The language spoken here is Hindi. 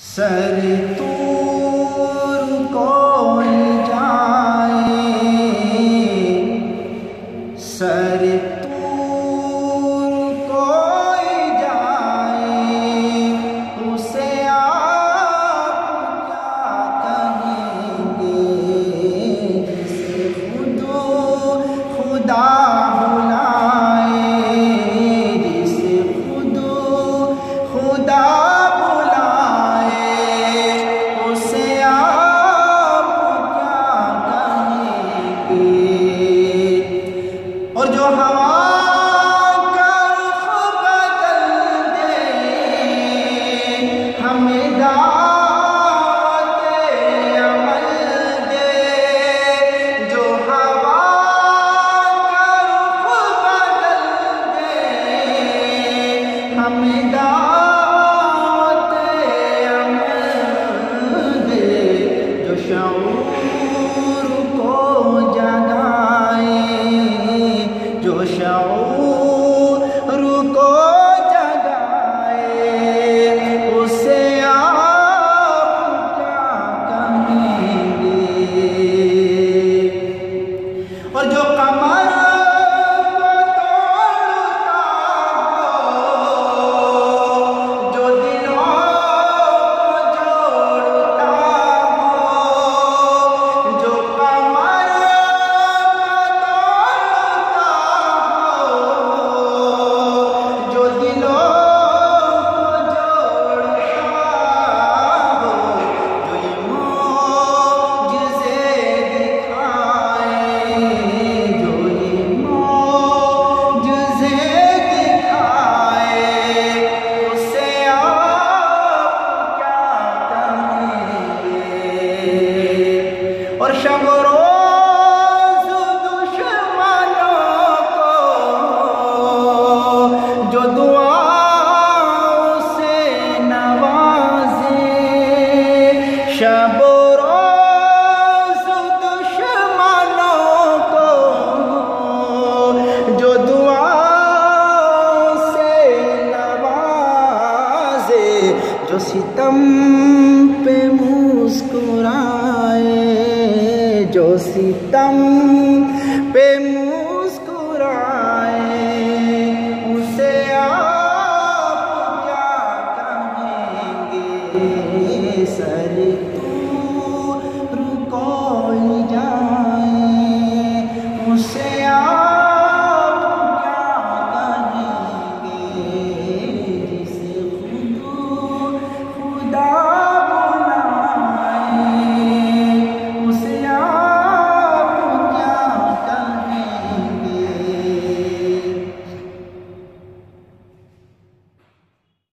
सर तूर कोई जाए, सर तूर कोई जाए, उसे आप क्या कहेंगे। जिसे खुदा बुलाए, जिसे खुदा और जो हवा का रुख बदल दे, हमें दावत अमल दे। जो हवा का रुख बदल दे, हमें दावत अमल दे। जो शऊर को जो शऊर को जगाए, उसे आप क्या कहेंगे। और जो कमर को तोड़ता हो, जो दिलों को जोड़ता हो, जो कमर और शब रोज दुश्मनों को जो दुआओं से नवाजे। शब रोज दुश्मनों को जो दुआओं से नवाजे। जो सितम पे मुस्कुराए, जो सितम पे मुस्कुराए, उसे आप क्या कहेंगे। सर तूर कोई जाए, उसे आप क्या कहेंगे। जिसे खुदा